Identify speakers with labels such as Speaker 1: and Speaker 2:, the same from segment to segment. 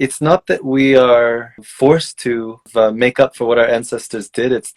Speaker 1: it's not that we are forced to make up for what our ancestors did. It's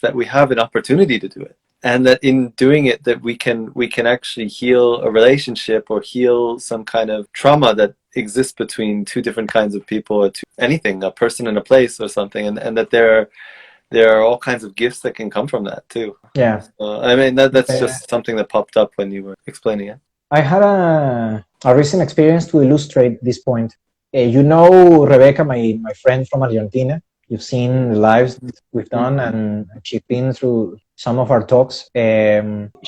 Speaker 1: that we have an opportunity to do it, and that in doing it, that we can actually heal a relationship or heal some kind of trauma that exists between two different kinds of people, or anything, a person and a place or something, and that there are all kinds of gifts that can come from that too.
Speaker 2: Yeah.
Speaker 1: I mean, that's just something that popped up when you were explaining it.
Speaker 2: I had a recent experience to illustrate this point. You know Rebecca, my friend from Argentina. You've seen the lives we've done, and she's been through some of our talks.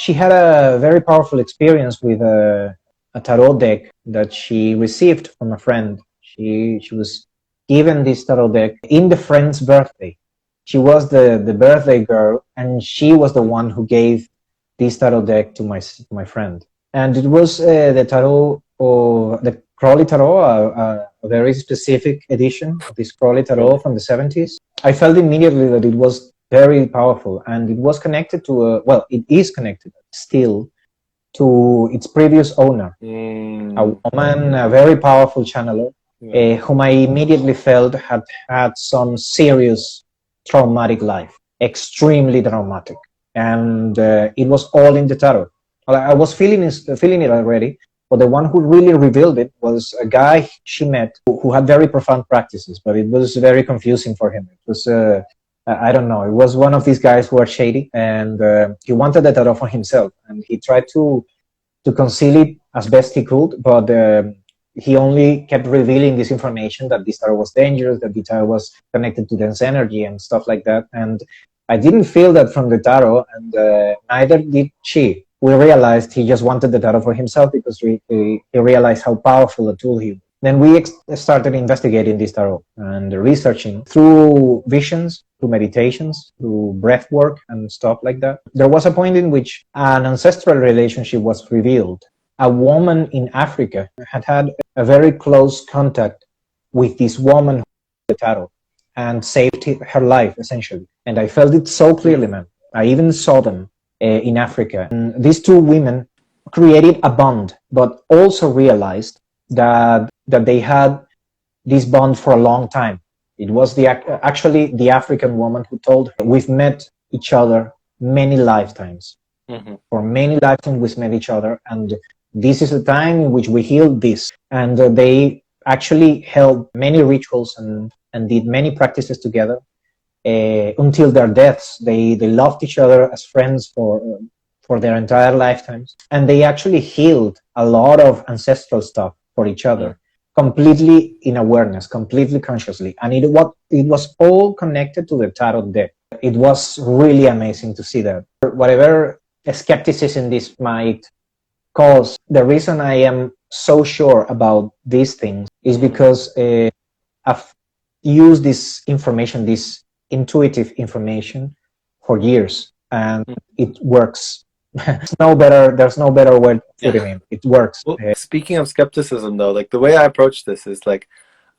Speaker 2: She had a very powerful experience with a tarot deck that she received from a friend. She was given this tarot deck in the friend's birthday. She was the birthday girl, and she was the one who gave this tarot deck to my friend. And it was the tarot, or the Crowley Tarot, a very specific edition of this Crowley Tarot from the 70s. I felt immediately that it was very powerful, and it was connected to, well, it is connected still to its previous owner, a woman, a very powerful channeler, whom I immediately felt had some serious traumatic life, extremely traumatic. And it was all in the tarot. I was feeling it already, but the one who really revealed it was a guy she met who had very profound practices, but it was very confusing for him. It was, I don't know, it was one of these guys who are shady, and he wanted the tarot for himself, and he tried to conceal it as best he could, but he only kept revealing this information, that this tarot was dangerous, that the tarot was connected to dense energy and stuff like that. And I didn't feel that from the tarot, and neither did she. We realized he just wanted the tarot for himself because he realized how powerful a tool he was. Then we started investigating this tarot and researching through visions, through meditations, through breath work and stuff like that. There was a point in which an ancestral relationship was revealed. A woman in Africa had a very close contact with this woman who the tarot and saved her life, essentially. And I felt it so clearly, man. I even saw them in Africa. And these two women created a bond, but also realized that they had this bond for a long time. It was actually the African woman who told her, we've met each other many lifetimes. For many lifetimes we've met each other, and this is a time in which we healed this. And they actually held many rituals and did many practices together until their deaths. They loved each other as friends for their entire lifetimes. And they actually healed a lot of ancestral stuff for each other, completely in awareness, completely consciously. And it was all connected to the tarot deck. It was really amazing to see that. Whatever skepticism this might cause, the reason I am so sure about these things is because I've used this information, this intuitive information, for years, and it works. There's no better word to put it in. It works.
Speaker 1: Well, speaking of skepticism, though, like the way I approach this is like,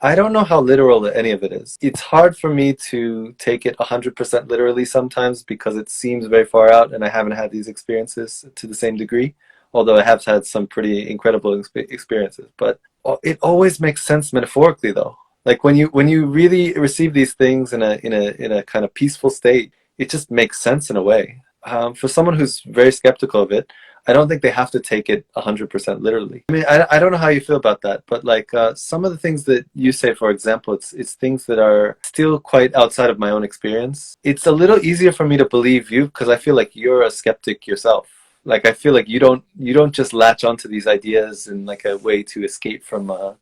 Speaker 1: I don't know how literal any of it is. It's hard for me to take it 100% literally sometimes because it seems very far out, and I haven't had these experiences to the same degree. Although I have had some pretty incredible experiences, but it always makes sense metaphorically, though. Like when you really receive these things in a kind of peaceful state, it just makes sense in a way. For someone who's very skeptical of it, I don't think they have to take it 100% literally. I mean, I don't know how you feel about that, but like some of the things that you say, for example, it's things that are still quite outside of my own experience. It's a little easier for me to believe you because I feel like you're a skeptic yourself. Like I feel like you don't just latch onto these ideas in like a way to escape from a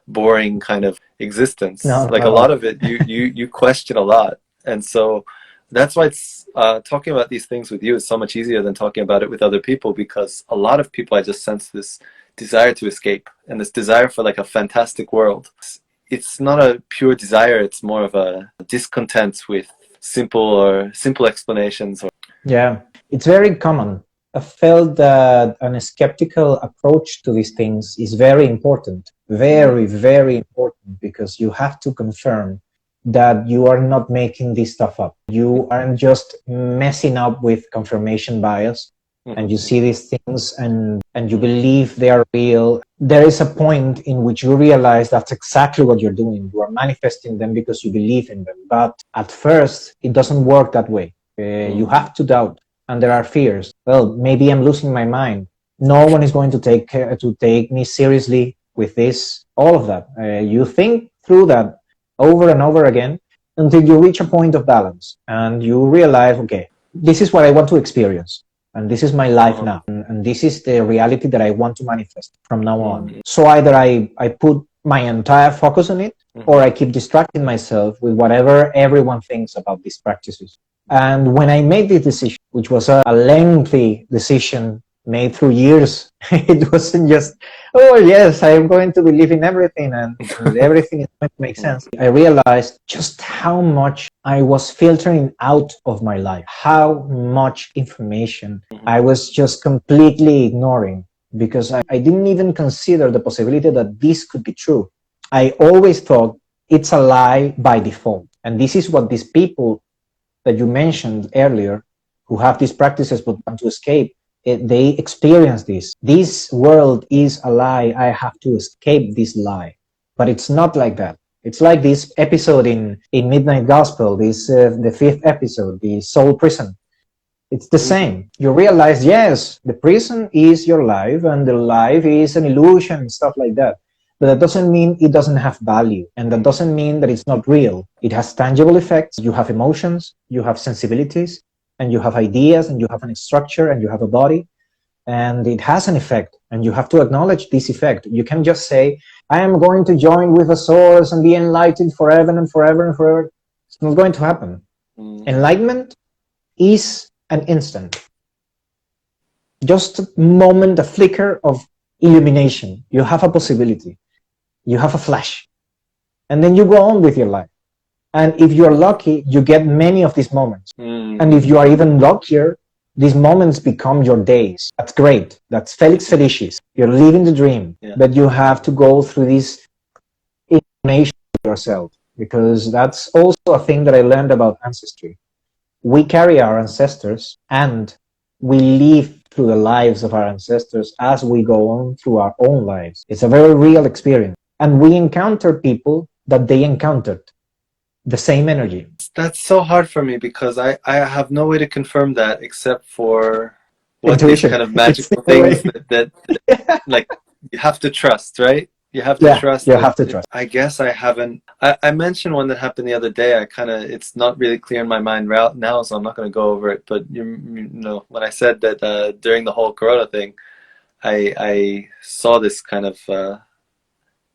Speaker 1: boring kind of existence.
Speaker 2: No,
Speaker 1: like a lot of it, you question a lot, and so that's why it's talking about these things with you is so much easier than talking about it with other people, because a lot of people, I just sense this desire to escape and this desire for like a fantastic world. It's not a pure desire; it's more of a discontent with simple explanations.
Speaker 2: Yeah, it's very common. I felt that a skeptical approach to these things is very important, very, very important, because you have to confirm that you are not making this stuff up. You aren't just messing up with confirmation bias. and you see these things and you believe they are real, there is a point in which you realize that's exactly what you're doing. You are manifesting them because you believe in them. But at first, it doesn't work that way. You have to doubt, and there are fears. Well, maybe I'm losing my mind. No one is going to take me seriously with this. All of that. You think through that over and over again until you reach a point of balance, and you realize, okay, this is what I want to experience. And this is my life now. And this is the reality that I want to manifest from now on. So either I put my entire focus on it, or I keep distracting myself with whatever everyone thinks about these practices. And when I made this decision, which was a lengthy decision made through years, it wasn't just, oh yes, I am going to believe in everything and everything is going to make sense. I realized just how much I was filtering out of my life, how much information I was just completely ignoring, because I didn't even consider the possibility that this could be true. I always thought it's a lie by default. And this is what these people that you mentioned earlier, who have these practices but want to escape, they experience this. This world is a lie. I have to escape this lie. But it's not like that. It's like this episode in Midnight Gospel, this the 5th episode, the soul prison. It's the same. You realize, yes, the prison is your life, and the life is an illusion, stuff like that. But that doesn't mean it doesn't have value, and that doesn't mean that it's not real. It has tangible effects. You have emotions, you have sensibilities, and you have ideas, and you have a structure, and you have a body, and it has an effect, and you have to acknowledge this effect. You can just say, I am going to join with the source and be enlightened forever and forever and forever. It's not going to happen. Enlightenment is an instant. Just a moment, a flicker of illumination. You have a possibility. You have a flash. And then you go on with your life. And if you're lucky, you get many of these moments. And if you are even luckier, these moments become your days. That's great. That's Felix Felicis. You're living the dream. Yeah. But you have to go through this illumination yourself, because that's also a thing that I learned about ancestry. We carry our ancestors, and we live through the lives of our ancestors as we go on through our own lives. It's a very real experience. And we encounter people that they encountered. The same energy.
Speaker 1: That's so hard for me, because I have no way to confirm that except for what these kind of magical things that like you have to trust, right? You have to trust.
Speaker 2: You have to trust.
Speaker 1: I guess I haven't. I mentioned one that happened the other day. It's not really clear in my mind right now, so I'm not going to go over it. But you know, when I said that during the whole Corona thing, I saw this kind of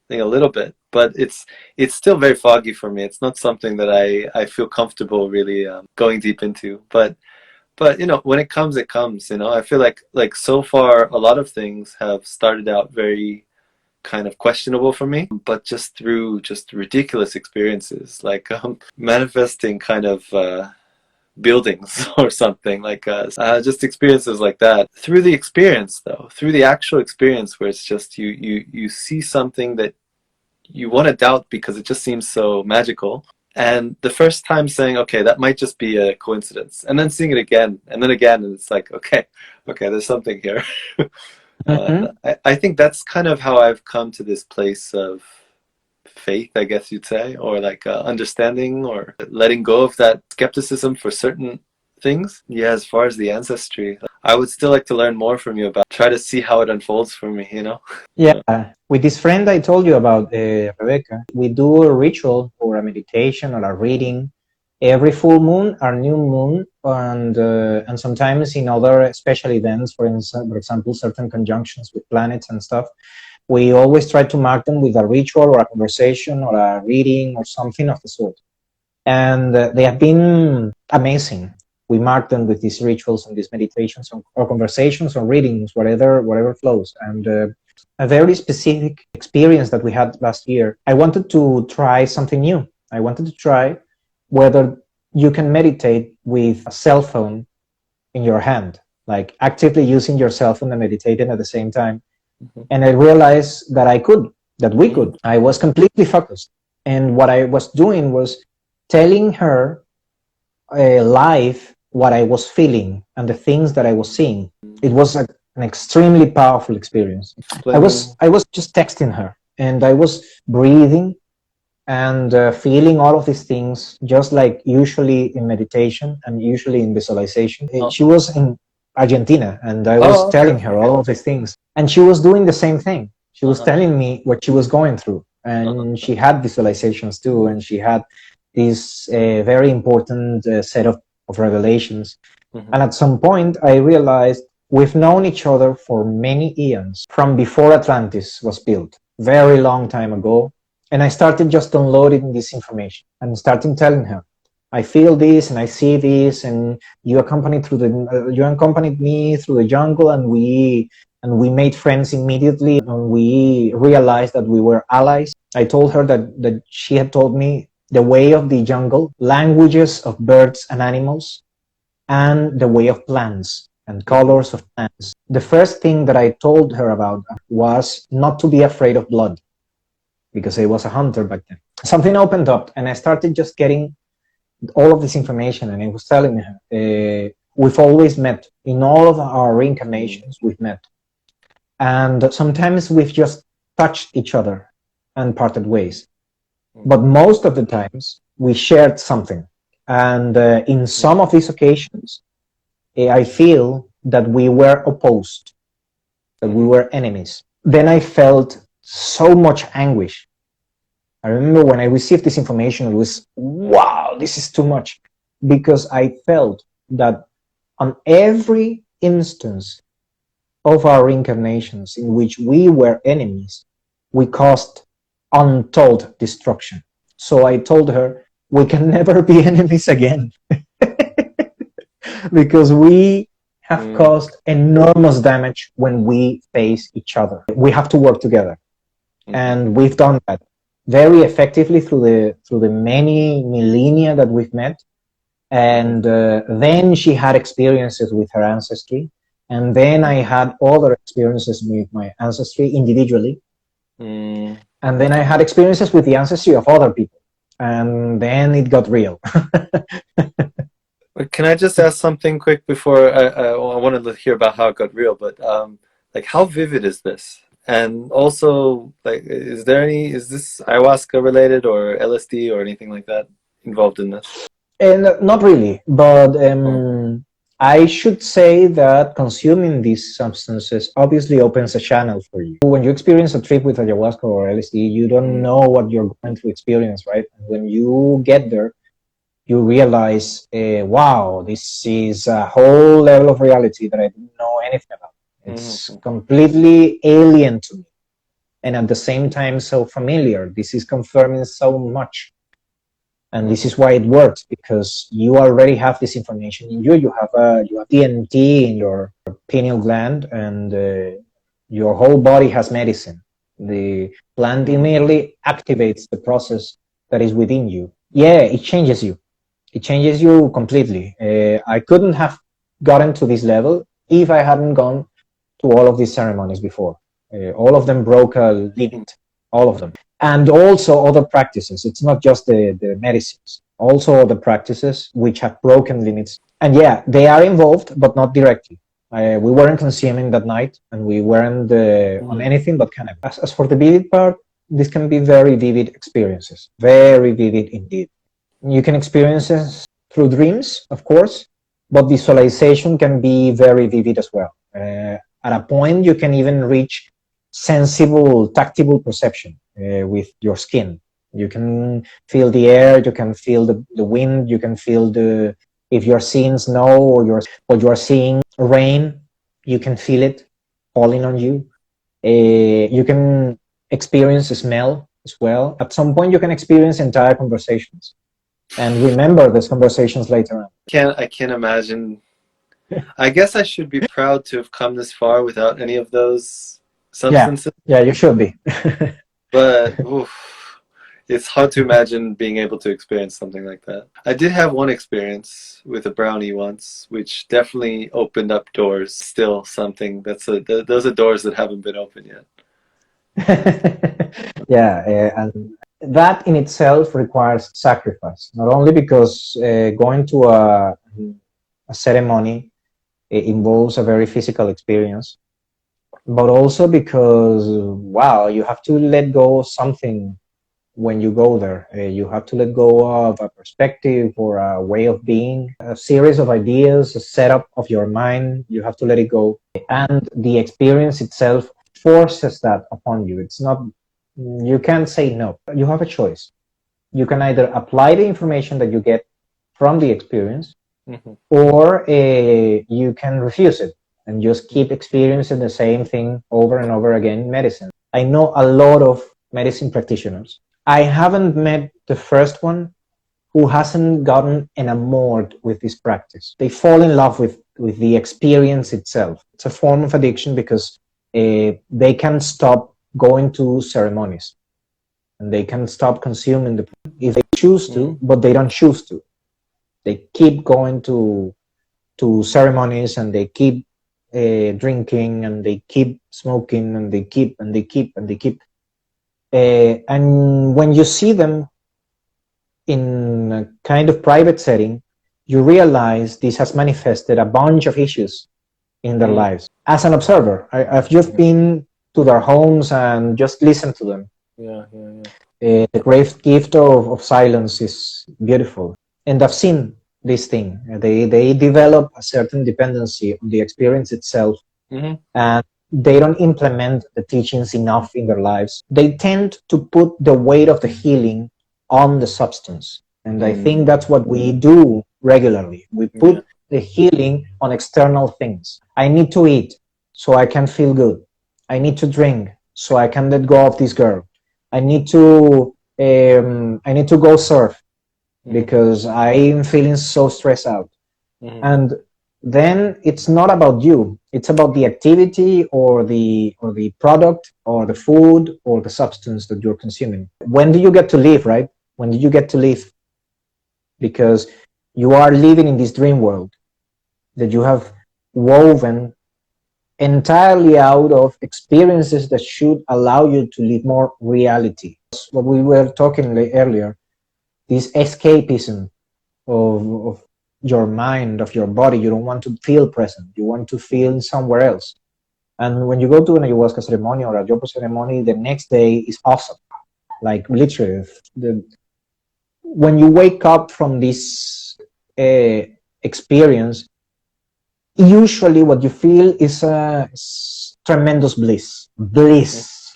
Speaker 1: thing a little bit, but it's still very foggy for me. It's not something that I feel comfortable really going deep into. But you know, when it comes, it comes. You know, I feel like so far a lot of things have started out very kind of questionable for me, but just through ridiculous experiences, like manifesting kind of buildings or something, like just experiences like that. Through the experience, though, through the actual experience, where it's just you see something that you want to doubt because it just seems so magical, and the first time saying, okay, that might just be a coincidence, and then seeing it again and then again, and it's like, okay, there's something here. I think that's kind of how I've come to this place of faith, I guess you'd say, or like understanding, or letting go of that skepticism for certain things. Yeah, as far as the ancestry, I would still like to learn more from you about, try to see how it unfolds for me, you know?
Speaker 2: Yeah, with this friend I told you about, Rebecca, we do a ritual or a meditation or a reading every full moon, our new moon, and sometimes in other special events, for example, certain conjunctions with planets and stuff. We always try to mark them with a ritual or a conversation or a reading or something of the sort. And they have been amazing. We mark them with these rituals and these meditations or conversations or readings, whatever flows. And a very specific experience that we had last year, I wanted to try something new. I wanted to try whether you can meditate with a cell phone in your hand, like actively using your cell phone and meditating at the same time. And I realized that we could. I was completely focused. And what I was doing was telling her live what I was feeling and the things that I was seeing. It was an extremely powerful experience.
Speaker 1: Explaining.
Speaker 2: I was just texting her, and I was breathing and feeling all of these things, just like usually in meditation and usually in visualization.
Speaker 1: Oh,
Speaker 2: She was in Argentina, and I was
Speaker 1: oh, okay.
Speaker 2: telling her all of these things, and she was doing the same thing. She was telling me what she was going through, and she had visualizations too, and she had this very important set of revelations. And at some point, I realized we've known each other for many eons, from before Atlantis was built, very long time ago. And I started just downloading this information and started telling her, I feel this and I see this, and you accompanied me through the jungle, and we made friends immediately, and we realized that we were allies. I told her that she had told me the way of the jungle, languages of birds and animals, and the way of plants and colors of plants. The first thing that I told her about was not to be afraid of blood, because I was a hunter back then. Something opened up, and I started just getting all of this information, and I was telling her, we've always met. In all of our reincarnations, we've met. And sometimes we've just touched each other and parted ways. But most of the times, we shared something. And in some of these occasions, I feel that we were opposed, that we were enemies. Then I felt so much anguish. I remember when I received this information, it was, wow, this is too much. Because I felt that on every instance of our reincarnations in which we were enemies, we caused untold destruction. So I told her, we can never be enemies again. Because we have caused enormous damage when we face each other. We have to work together. And we've done that very effectively through the many millennia that we've met. And then she had experiences with her ancestry. And then I had other experiences with my ancestry individually. And then I had experiences with the ancestry of other people. And then it got real.
Speaker 1: Can I just ask something quick before I wanted to hear about how it got real, but like how vivid is this? And also, like, is this ayahuasca related or LSD or anything like that involved in this?
Speaker 2: And not really, but I should say that consuming these substances obviously opens a channel for you. When you experience a trip with ayahuasca or LSD, you don't know what you're going to experience, right? And when you get there, you realize, wow, this is a whole level of reality that I didn't know anything about. It's completely alien to me. And at the same time, so familiar. This is confirming so much. And this is why it works, because you already have this information in you. You have DMT in your pineal gland, and your whole body has medicine. The plant immediately activates the process that is within you. Yeah, it changes you. It changes you completely. I couldn't have gotten to this level if I hadn't gone to all of these ceremonies before. All of them broke a limit, all of them. And also other practices. It's not just the medicines. Also other practices which have broken limits. And yeah, they are involved, but not directly. We weren't consuming that night, and we weren't on anything but cannabis. As for the vivid part, this can be very vivid experiences. Very vivid indeed. You can experience it through dreams, of course, but visualization can be very vivid as well. At a point, you can even reach sensible, tactile perception with your skin. You can feel the air, you can feel the wind, you can feel if you're seeing snow or you're seeing rain, you can feel it falling on you. You can experience the smell as well. At some point, you can experience entire conversations and remember those conversations later on.
Speaker 1: I can't imagine. I guess I should be proud to have come this far without any of those substances.
Speaker 2: Yeah, you should be.
Speaker 1: But it's hard to imagine being able to experience something like that. I did have one experience with a brownie once, which definitely opened up doors. Still something those are doors that haven't been opened yet.
Speaker 2: And that in itself requires sacrifice. Not only because going to a ceremony involves a very physical experience, but also because, wow, you have to let go of something when you go there. You have to let go of a perspective or a way of being, a series of ideas, a setup of your mind. You have to let it go. And the experience itself forces that upon you. It's not, you can't say no. You have a choice. You can either apply the information that you get from the experience, or you can refuse it and just keep experiencing the same thing over and over again in medicine. I know a lot of medicine practitioners. I haven't met the first one who hasn't gotten enamored with this practice. They fall in love with the experience itself. It's a form of addiction because they can stop going to ceremonies and they can stop consuming the if they choose to, but they don't choose to. They keep going to ceremonies and they keep drinking and they keep smoking and they keep. And when you see them in a kind of private setting, you realize this has manifested a bunch of issues in their lives. As an observer, I've just been to their homes and just listened to them. The great gift of silence is beautiful. And I've seen this thing. They develop a certain dependency on the experience itself, and they don't implement the teachings enough in their lives. They tend to put the weight of the healing on the substance. And I think that's what we do regularly. We put the healing on external things. I need to eat so I can feel good. I need to drink so I can let go of this girl. I need to go surf because I'm feeling so stressed out. And then it's not about you. It's about the activity or the product or the food or the substance that you're consuming. When do you get to live, right? When do you get to live? Because you are living in this dream world that you have woven entirely out of experiences that should allow you to live more reality. What we were talking earlier, this escapism of your mind, of your body. You don't want to feel present. You want to feel somewhere else. And when you go to an ayahuasca ceremony or a yoga ceremony, the next day is awesome. Like literally, when you wake up from this experience, usually what you feel is tremendous bliss.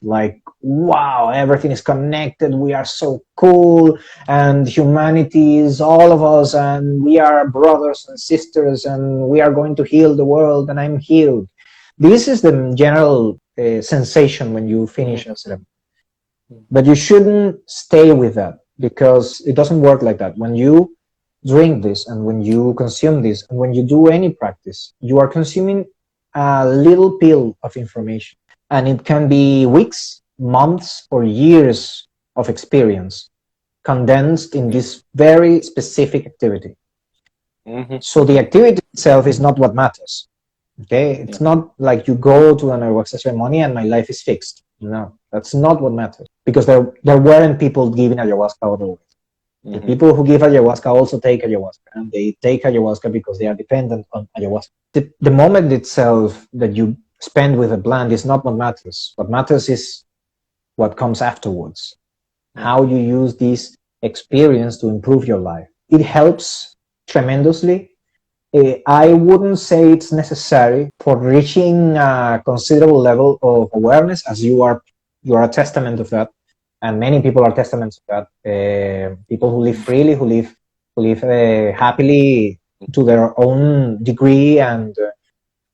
Speaker 2: Like, wow, everything is connected. We are so cool. And humanity is all of us. And we are brothers and sisters. And we are going to heal the world. And I'm healed. This is the general sensation when you finish a ceremony. But you shouldn't stay with that because it doesn't work like that. When you drink this and when you consume this and when you do any practice, you are consuming a little pill of information. And it can be weeks, months, or years of experience condensed in this very specific activity. So the activity itself is not what matters. Okay, it's not like you go to an ayahuasca ceremony and my life is fixed. No, that's not what matters. Because there weren't people giving ayahuasca otherwise. The people who give ayahuasca also take ayahuasca, and they take ayahuasca because they are dependent on ayahuasca. The moment itself that you spend with a plant is not what matters. What matters is what comes afterwards. How you use this experience to improve your life. It helps tremendously. I wouldn't say it's necessary for reaching a considerable level of awareness, as you are a testament of that. And many people are testaments of that. People who live freely, who live happily to their own degree and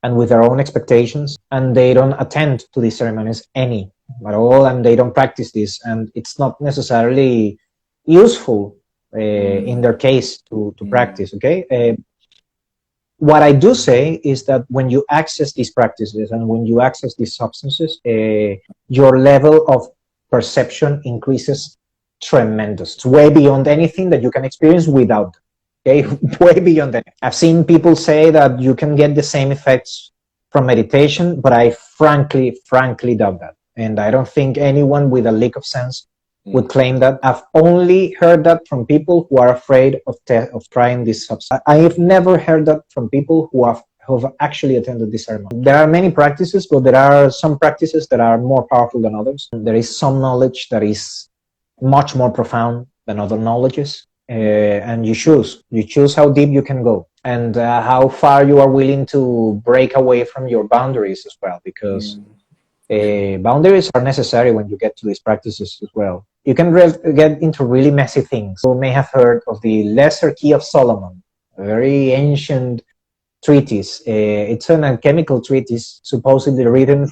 Speaker 2: with their own expectations, and they don't attend to these ceremonies any at all, and they don't practice this, and it's not necessarily useful in their case to practice. Okay. What I do say is that when you access these practices and when you access these substances, your level of perception increases tremendous. It's way beyond anything that you can experience without them. Okay, way beyond that. I've seen people say that you can get the same effects from meditation, but I frankly doubt that. And I don't think anyone with a lick of sense would claim that. I've only heard that from people who are afraid of trying this substance. I've never heard that from people who have actually attended this ceremony. There are many practices, but there are some practices that are more powerful than others. There is some knowledge that is much more profound than other knowledges, and you choose how deep you can go, and how far you are willing to break away from your boundaries as well, because boundaries are necessary when you get to these practices as well. You can get into really messy things. You may have heard of the Lesser Key of Solomon, a very ancient treatise. It's an alchemical treatise, supposedly written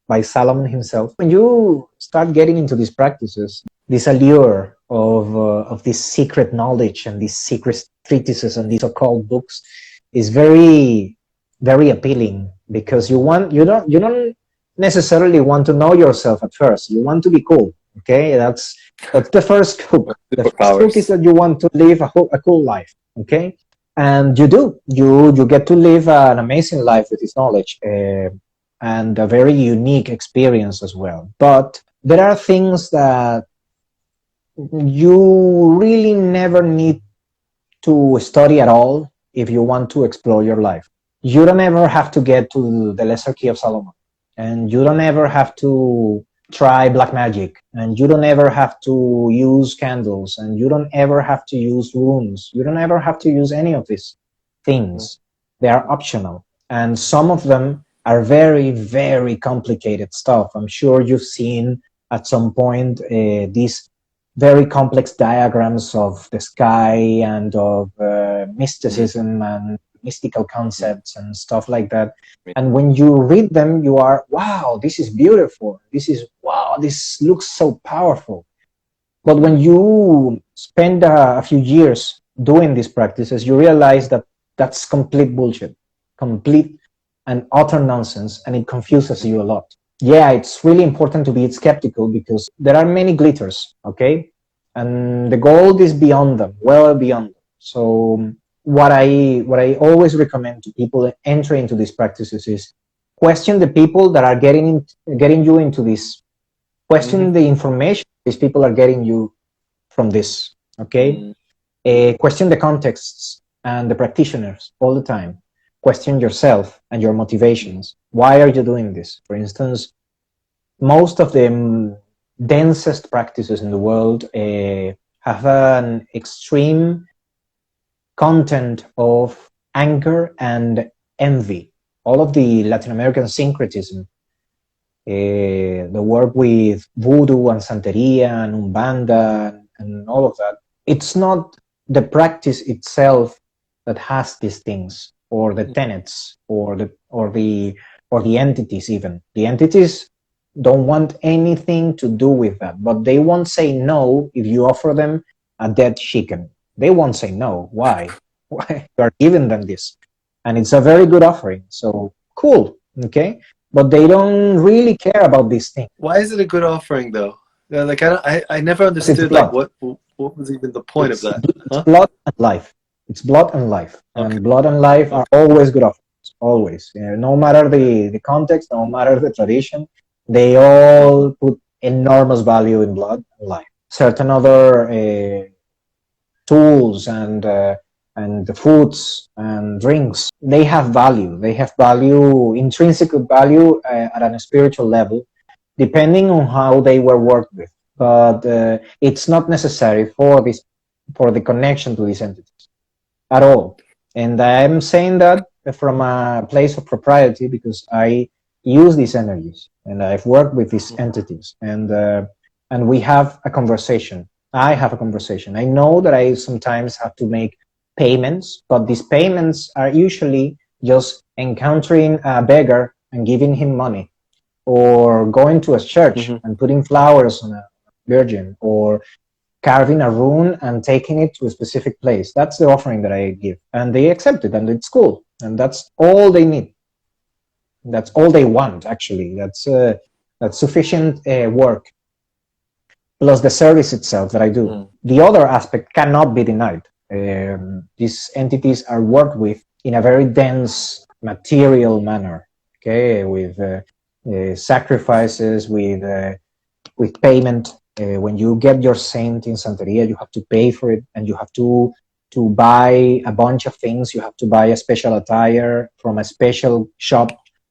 Speaker 2: by Solomon himself. When you start getting into these practices, this allure of this secret knowledge and these secret treatises and these occult books is very, very appealing, because you don't necessarily want to know yourself at first. You want to be cool. Okay, that's the first hook. The first hook is that you want to live a cool life. Okay, and you do. You get to live an amazing life with this knowledge, and a very unique experience as well. But there are things that you really never need to study at all if you want to explore your life. You don't ever have to get to the Lesser Key of Solomon, and you don't ever have to try black magic, and you don't ever have to use candles, and you don't ever have to use runes. You don't ever have to use any of these things. They are optional, and some of them are very, very complicated stuff. I'm sure you've seen at some point these very complex diagrams of the sky and of mysticism and mystical concepts and stuff like that. And when you read them, you are, wow, this is beautiful. This looks so powerful. But when you spend a few years doing these practices, you realize that that's complete bullshit, complete and utter nonsense, and it confuses you a lot. Yeah, it's really important to be skeptical, because there are many glitters, okay? And the gold is beyond them, well beyond them. So what I always recommend to people entering into these practices is question the people that are getting you into this. Question the information these people are getting you from this, okay? Question the contexts and the practitioners all the time. Question yourself and your motivations. Why are you doing this? For instance, most of the densest practices in the world have an extreme content of anger and envy. All of the Latin American syncretism, the work with voodoo and santeria and umbanda and all of that, it's not the practice itself that has these things, or the tenets, or the entities. Even the entities don't want anything to do with that, but they won't say no if you offer them a dead chicken. They won't say no. Why? You are giving them this, and it's a very good offering. So cool, okay. But they don't really care about these things.
Speaker 1: Why is it a good offering, though? Yeah, like I never understood like what was even the point of that.
Speaker 2: It's blood and life. It's blood and life, and blood and life are always good offerings. Always, no matter the context, no matter the tradition, they all put enormous value in blood and life. Certain other tools and the foods and drinks, they have value. They have value, intrinsic value at a spiritual level, depending on how they were worked with. But it's not necessary for the connection to these entities at all. And I'm saying that from a place of propriety, because I use these energies and I've worked with these entities, and we have a conversation. I have a conversation. I know that I sometimes have to make payments, but these payments are usually just encountering a beggar and giving him money, or going to a church and putting flowers on a virgin, or carving a rune and taking it to a specific place. That's the offering that I give, and they accept it, and it's cool, and that's all they need. That's all they want, actually. That's sufficient work, plus the service itself that I do. The other aspect cannot be denied. These entities are worked with in a very dense material manner, okay, with sacrifices, with with payment. When you get your saint in Santeria, you have to pay for it, and you have to buy a bunch of things. You have to buy a special attire from a special shop